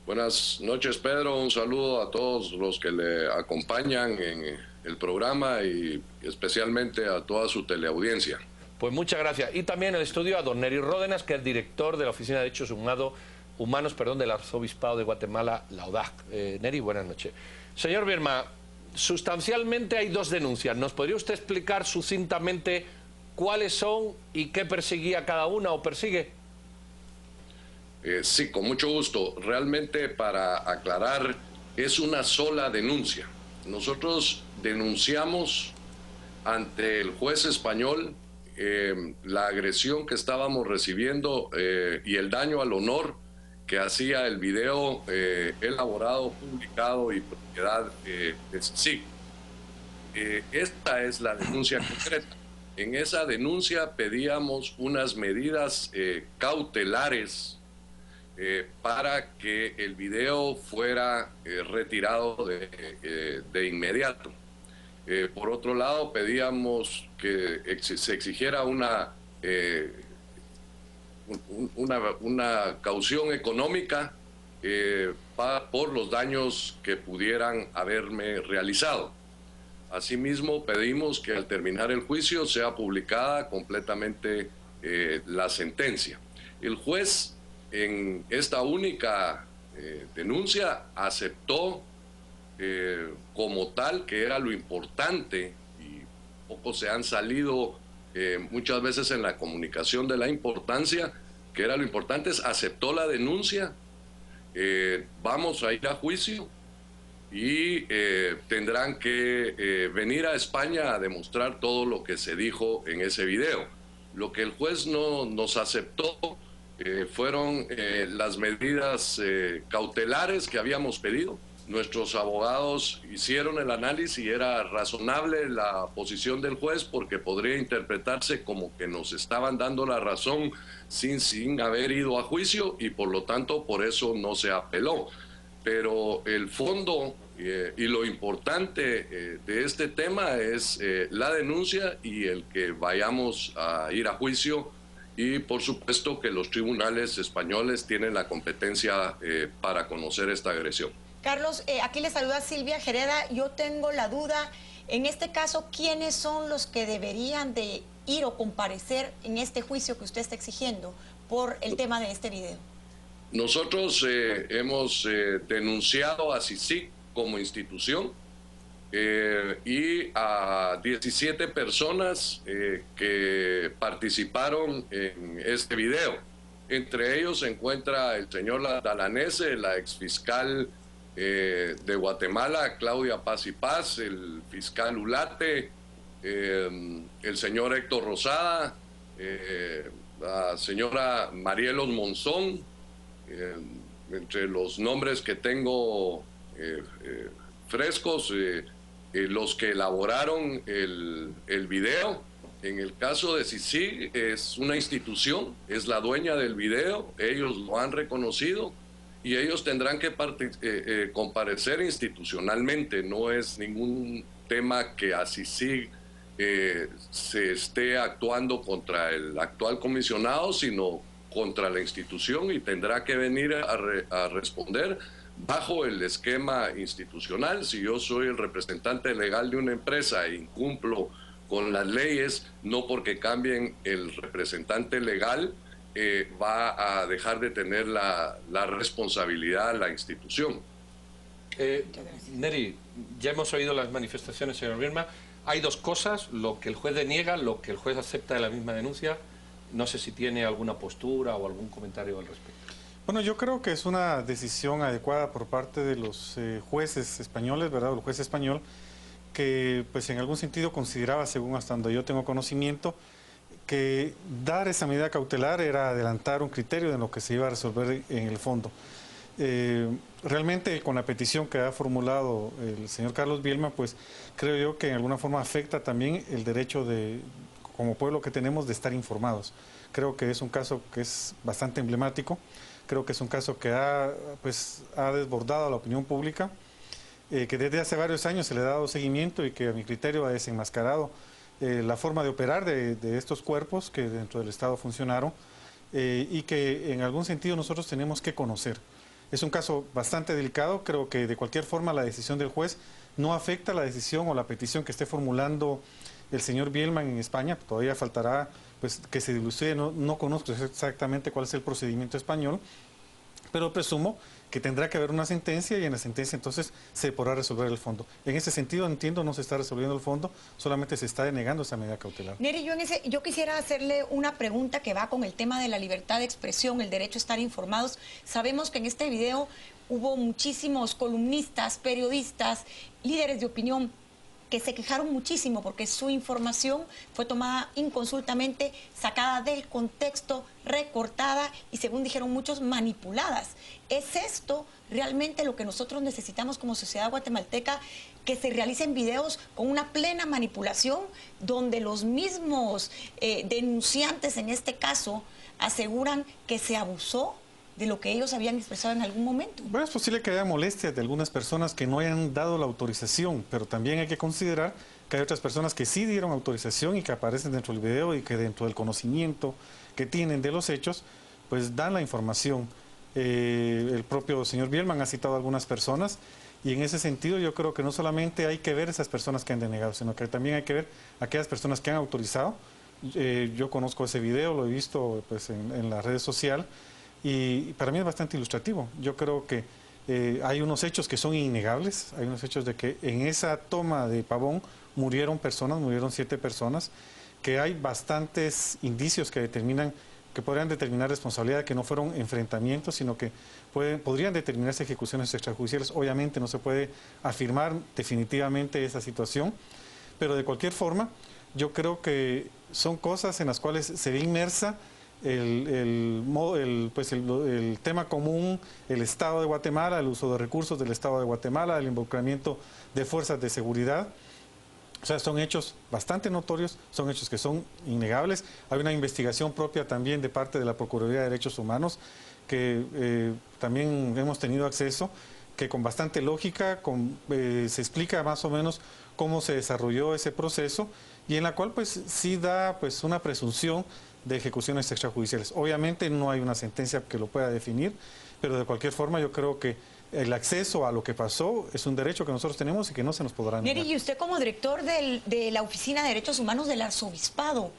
Buenas noches, Pedro. Un saludo a todos los que le acompañan en el programa y especialmente a toda su teleaudiencia. Pues muchas gracias. Y también en el estudio a don Neri Ródenas, que es director de la Oficina de Derechos Humanos del Arzobispado de Guatemala, la ODAC. Neri, buenas noches. Señor Bielma, sustancialmente hay dos denuncias. ¿Nos podría usted explicar sucintamente cuáles son y qué perseguía cada una o persigue? Sí, con mucho gusto. Realmente, para aclarar, es una sola denuncia. Nosotros denunciamos ante el juez español la agresión que estábamos recibiendo y el daño al honor que hacía el video elaborado, publicado y propiedad de CICIG. Esta es la denuncia concreta. En esa denuncia pedíamos unas medidas cautelares para que el video fuera retirado de inmediato. Por otro lado, pedíamos que se exigiera una caución económica por los daños que pudieran haberme realizado. Asimismo, pedimos que al terminar el juicio sea publicada completamente la sentencia. El juez en esta única denuncia aceptó como tal, que era lo importante, y poco se han salido muchas veces en la comunicación de la importancia, que era lo importante, aceptó la denuncia, vamos a ir a juicio y tendrán que venir a España a demostrar todo lo que se dijo en ese video. Lo que el juez no nos aceptó fueron las medidas cautelares que habíamos pedido. Nuestros abogados hicieron el análisis y era razonable la posición del juez porque podría interpretarse como que nos estaban dando la razón sin haber ido a juicio y por lo tanto por eso no se apeló. Pero el fondo y lo importante de este tema es la denuncia y el que vayamos a ir a juicio y por supuesto que los tribunales españoles tienen la competencia para conocer esta agresión. Carlos, aquí le saluda Silvia Gereda. Yo tengo la duda, en este caso, ¿quiénes son los que deberían de ir o comparecer en este juicio que usted está exigiendo por el tema de este video? Nosotros hemos denunciado a CICIG como institución y a 17 personas que participaron en este video. Entre ellos se encuentra el señor Dalanese, la exfiscal de Guatemala, Claudia Paz y Paz, el fiscal Ulate, el señor Héctor Rosada, la señora Marielos Monzón, entre los nombres que tengo frescos, los que elaboraron el video. En el caso de CICIG es una institución, es la dueña del video, ellos lo han reconocido y ellos tendrán que comparecer institucionalmente. No es ningún tema que a CICIG se esté actuando contra el actual comisionado, sino contra la institución y tendrá que venir a responder bajo el esquema institucional. Si yo soy el representante legal de una empresa e incumplo con las leyes, no porque cambien el representante legal va a dejar de tener la responsabilidad la institución. Neri, ya hemos oído las manifestaciones, señor Bielma. Hay dos cosas, lo que el juez deniega, lo que el juez acepta de la misma denuncia. No sé si tiene alguna postura o algún comentario al respecto. Bueno, yo creo que es una decisión adecuada por parte de los jueces españoles, ¿verdad? El juez español, que pues en algún sentido consideraba, según hasta donde yo tengo conocimiento, que dar esa medida cautelar era adelantar un criterio de lo que se iba a resolver en el fondo. Realmente con la petición que ha formulado el señor Carlos Bielma, pues creo yo que en alguna forma afecta también el derecho de, como pueblo que tenemos, de estar informados. Creo que es un caso que es bastante emblemático, creo que es un caso que ha desbordado a la opinión pública, que desde hace varios años se le ha dado seguimiento y que a mi criterio ha desenmascarado la forma de operar de estos cuerpos que dentro del Estado funcionaron y que en algún sentido nosotros tenemos que conocer. Es un caso bastante delicado, creo que de cualquier forma la decisión del juez no afecta la decisión o la petición que esté formulando el señor Bielman en España. Todavía faltará pues que se dilucide, no conozco exactamente cuál es el procedimiento español, pero presumo que tendrá que haber una sentencia y en la sentencia entonces se podrá resolver el fondo. En ese sentido, entiendo, no se está resolviendo el fondo, solamente se está denegando esa medida cautelar. Neri, yo quisiera hacerle una pregunta que va con el tema de la libertad de expresión, el derecho a estar informados. Sabemos que en este video hubo muchísimos columnistas, periodistas, líderes de opinión que se quejaron muchísimo porque su información fue tomada inconsultamente, sacada del contexto, recortada y, según dijeron muchos, manipuladas. ¿Es esto realmente lo que nosotros necesitamos como sociedad guatemalteca? Que se realicen videos con una plena manipulación, donde los mismos denunciantes, en este caso, aseguran que se abusó de lo que ellos habían expresado en algún momento. Bueno, es posible que haya molestias de algunas personas que no hayan dado la autorización, pero también hay que considerar que hay otras personas que sí dieron autorización y que aparecen dentro del video y que dentro del conocimiento que tienen de los hechos, pues dan la información. El propio señor Bielman ha citado a algunas personas y en ese sentido yo creo que no solamente hay que ver esas personas que han denegado, sino que también hay que ver aquellas personas que han autorizado. Yo conozco ese video, lo he visto pues, en la red social y para mí es bastante ilustrativo. Yo creo que hay unos hechos que son innegables, hay unos hechos de que en esa toma de Pavón murieron 7 personas, que hay bastantes indicios que podrían determinar responsabilidad, que no fueron enfrentamientos, sino que podrían determinarse ejecuciones extrajudiciales. Obviamente no se puede afirmar definitivamente esa situación, pero de cualquier forma yo creo que son cosas en las cuales se ve inmersa el tema común, el Estado de Guatemala, el uso de recursos del Estado de Guatemala, el involucramiento de fuerzas de seguridad. O sea, son hechos bastante notorios, son hechos que son innegables. Hay una investigación propia también de parte de la Procuraduría de Derechos Humanos que también hemos tenido acceso, que con bastante lógica se explica más o menos cómo se desarrolló ese proceso y en la cual pues sí da pues una presunción de ejecuciones extrajudiciales. Obviamente no hay una sentencia que lo pueda definir, pero de cualquier forma yo creo que el acceso a lo que pasó es un derecho que nosotros tenemos y que no se nos podrá negar. Neri, y usted como director de la Oficina de Derechos Humanos del Arzobispado,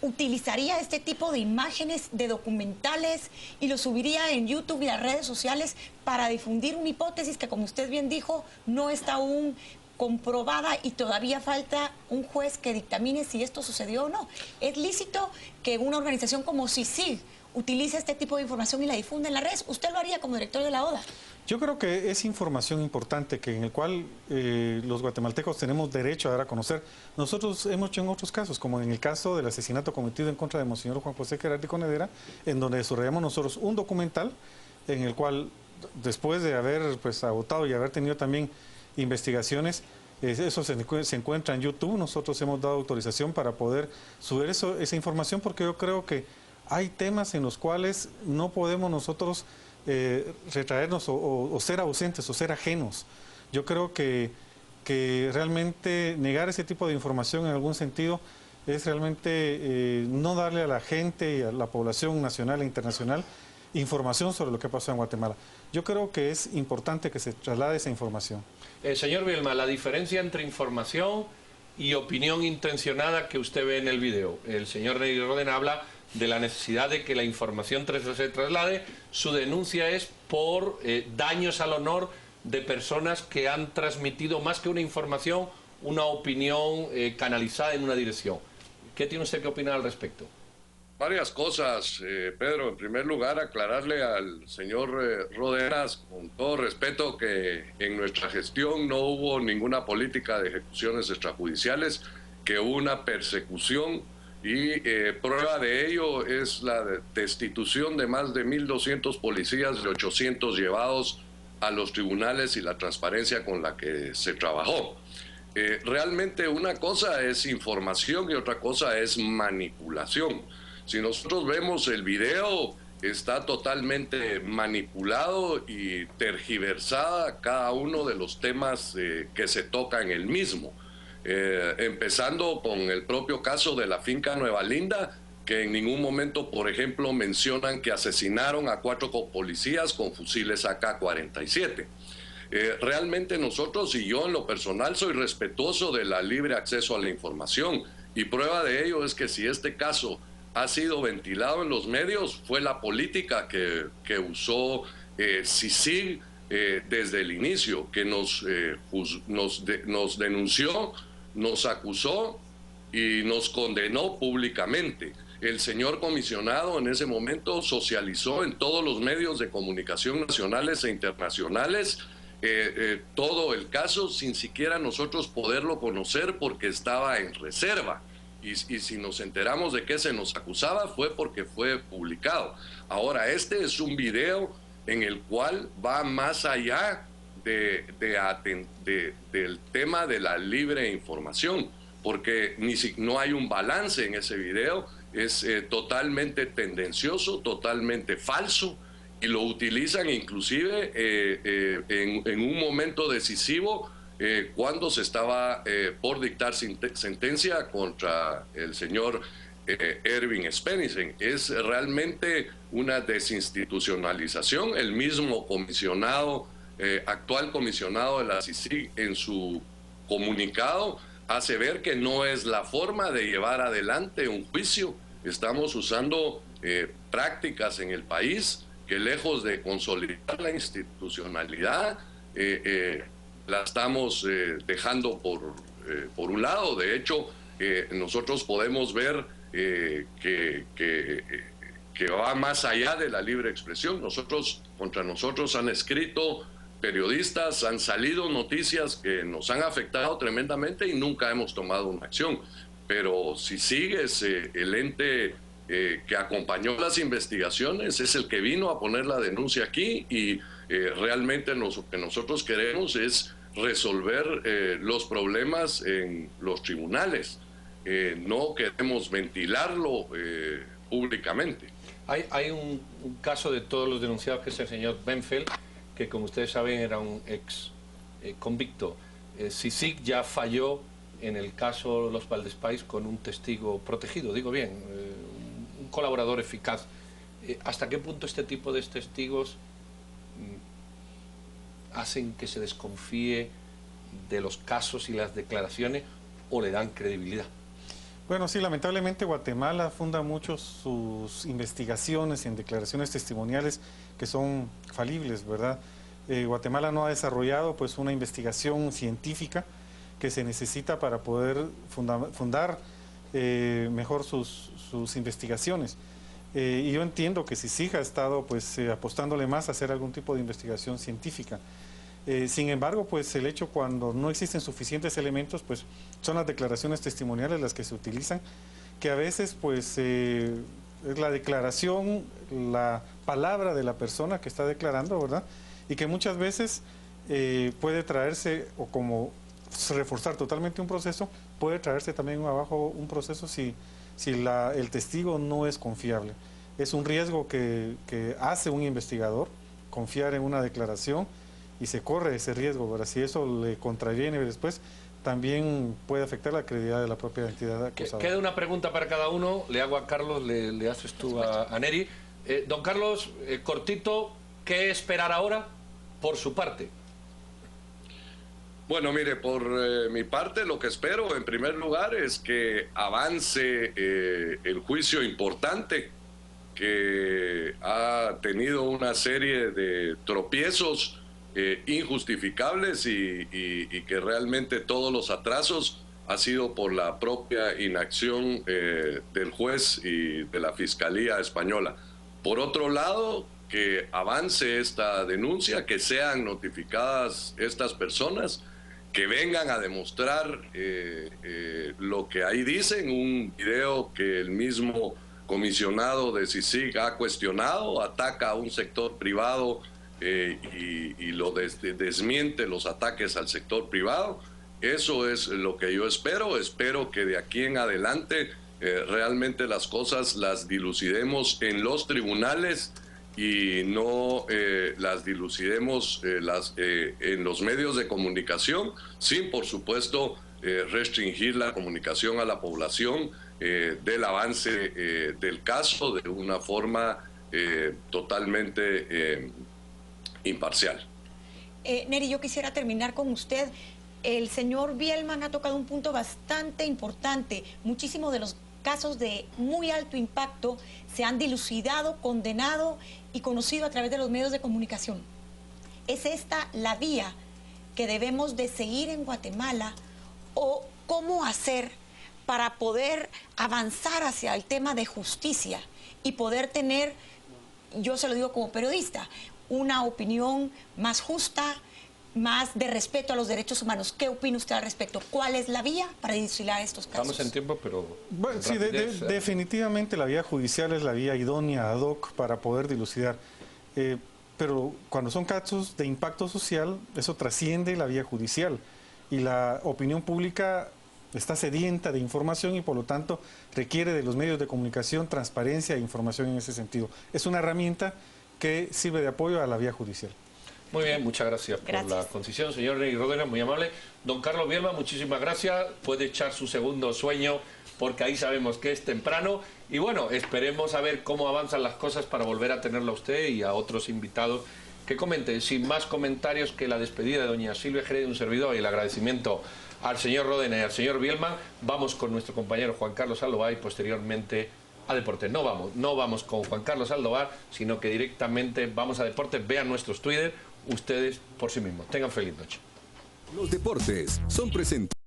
¿utilizaría este tipo de imágenes, de documentales y lo subiría en YouTube y las redes sociales para difundir una hipótesis que, como usted bien dijo, no está aún comprobada y todavía falta un juez que dictamine si esto sucedió o no? ¿Es lícito que una organización como CICIG utilice este tipo de información y la difunde en las redes? ¿Usted lo haría como director de la ODA? Yo creo que es información importante en el cual los guatemaltecos tenemos derecho a dar a conocer. Nosotros hemos hecho en otros casos, como en el caso del asesinato cometido en contra de Monseñor Juan José Gerardi Conedera, en donde desarrollamos nosotros un documental en el cual, después de haber pues, agotado y haber tenido también investigaciones, eso se encuentra en YouTube. Nosotros hemos dado autorización para poder subir esa información porque yo creo que hay temas en los cuales no podemos nosotros retraernos o ser ausentes o ser ajenos. Yo creo que realmente negar ese tipo de información en algún sentido es realmente no darle a la gente y a la población nacional e internacional información sobre lo que pasó en Guatemala. Yo creo que es importante que se traslade esa información. Señor Bielma, la diferencia entre información y opinión intencionada que usted ve en el video. El señor Neri Rodena habla de la necesidad de que la información se traslade. Su denuncia es por daños al honor de personas que han transmitido más que una información, una opinión canalizada en una dirección. ¿Qué tiene usted que opinar al respecto? Varias cosas, Pedro. En primer lugar, aclararle al señor Rodenas, con todo respeto, que en nuestra gestión no hubo ninguna política de ejecuciones extrajudiciales, que hubo una persecución y prueba de ello es la destitución de más de 1.200 policías, de 800 llevados a los tribunales y la transparencia con la que se trabajó. Realmente una cosa es información y otra cosa es manipulación. Si nosotros vemos el video, está totalmente manipulado y tergiversada cada uno de los temas que se toca en el mismo. Empezando con el propio caso de la finca Nueva Linda, que en ningún momento, por ejemplo, mencionan que asesinaron a 4 policías con fusiles AK-47. Realmente nosotros, y yo en lo personal, soy respetuoso de la libre acceso a la información, y prueba de ello es que si este caso ha sido ventilado en los medios, fue la política que usó CICIG desde el inicio, que nos denunció, nos acusó y nos condenó públicamente. El señor comisionado en ese momento socializó en todos los medios de comunicación nacionales e internacionales todo el caso sin siquiera nosotros poderlo conocer porque estaba en reserva. Y si nos enteramos de qué se nos acusaba fue porque fue publicado. Ahora, este es un video en el cual va más allá del tema de la libre información, porque no hay un balance en ese video, es totalmente tendencioso, totalmente falso, y lo utilizan inclusive en un momento decisivo cuando se estaba por dictar sentencia contra el señor Erwin Spenningsen. Es realmente una desinstitucionalización. El mismo comisionado, actual comisionado de la CICIG, en su comunicado hace ver que no es la forma de llevar adelante un juicio. Estamos usando prácticas en el país que, lejos de consolidar la institucionalidad, la estamos dejando por un lado. De hecho, nosotros podemos ver que va más allá de la libre expresión. Contra nosotros han escrito periodistas, han salido noticias que nos han afectado tremendamente y nunca hemos tomado una acción. Pero si sigues, el ente que acompañó las investigaciones es el que vino a poner la denuncia aquí, y realmente lo que nosotros queremos es resolver los problemas en los tribunales. No queremos ventilarlo públicamente. Hay un caso de todos los denunciados, que es el señor Benfeld, que, como ustedes saben, era un ex convicto. CICIG ya falló en el caso Los Valdespais con un testigo protegido, digo bien, un colaborador eficaz. ¿Hasta qué punto este tipo de testigos hacen que se desconfíe de los casos y las declaraciones, o le dan credibilidad? Bueno, sí, lamentablemente Guatemala funda mucho sus investigaciones en declaraciones testimoniales que son falibles, ¿verdad? Guatemala no ha desarrollado pues una investigación científica que se necesita para poder fundar mejor sus investigaciones. Y yo entiendo que CICIG ha estado pues apostándole más a hacer algún tipo de investigación científica. Sin embargo, pues el hecho, cuando no existen suficientes elementos, pues son las declaraciones testimoniales las que se utilizan, que a veces pues es la declaración, la palabra de la persona que está declarando, ¿verdad? Y que muchas veces puede traerse, o como reforzar totalmente un proceso, puede traerse también abajo un proceso si el testigo no es confiable. Es un riesgo que hace un investigador, confiar en una declaración, y se corre ese riesgo, ¿verdad? Si eso le contraviene después, también puede afectar la credibilidad de la propia entidad acusada. Queda una pregunta para cada uno. Le hago a Carlos, le haces tú a Neri. Don Carlos, cortito, ¿qué esperar ahora por su parte? Bueno, mire, por mi parte lo que espero en primer lugar es que avance el juicio importante, que ha tenido una serie de tropiezos injustificables y que realmente todos los atrasos ha sido por la propia inacción del juez y de la Fiscalía Española. Por otro lado, que avance esta denuncia, que sean notificadas estas personas, que vengan a demostrar lo que ahí dicen. Un video que el mismo comisionado de CICIG ha cuestionado, ataca a un sector privado y lo desmiente los ataques al sector privado. Eso es lo que yo espero. Espero que de aquí en adelante realmente las cosas las dilucidemos en los tribunales y no las dilucidemos en los medios de comunicación, sin, por supuesto, restringir la comunicación a la población del avance del caso de una forma totalmente imparcial. Neri, yo quisiera terminar con usted. El señor Bielman ha tocado un punto bastante importante. Muchísimos de los casos de muy alto impacto se han dilucidado, condenado y conocido a través de los medios de comunicación. ¿Es esta la vía que debemos de seguir en Guatemala, o cómo hacer para poder avanzar hacia el tema de justicia y poder tener, yo se lo digo como periodista, una opinión más justa, más de respeto a los derechos humanos? ¿Qué opina usted al respecto? ¿Cuál es la vía para dilucidar estos casos? Estamos en tiempo, pero... Bueno, sí, definitivamente la vía judicial es la vía idónea, ad hoc, para poder dilucidar. Pero cuando son casos de impacto social, eso trasciende la vía judicial. Y la opinión pública está sedienta de información y, por lo tanto, requiere de los medios de comunicación transparencia e información en ese sentido. Es una herramienta que sirve de apoyo a la vía judicial. Muy bien, muchas gracias por la concisión, señor Rey Rodena, muy amable. Don Carlos Bielma, muchísimas gracias. Puede echar su segundo sueño porque ahí sabemos que es temprano. Y bueno, esperemos a ver cómo avanzan las cosas para volver a tenerlo a usted y a otros invitados que comenten. Sin más comentarios que la despedida de doña Silvia Jerez, de un servidor, y el agradecimiento al señor Rodena y al señor Bielma, vamos con nuestro compañero Juan Carlos Aldovar y posteriormente a Deporte. No vamos con Juan Carlos Aldovar, sino que directamente vamos a Deporte. Vean nuestros Twitter ustedes por sí mismos. Tengan feliz noche. Los deportes son presentados.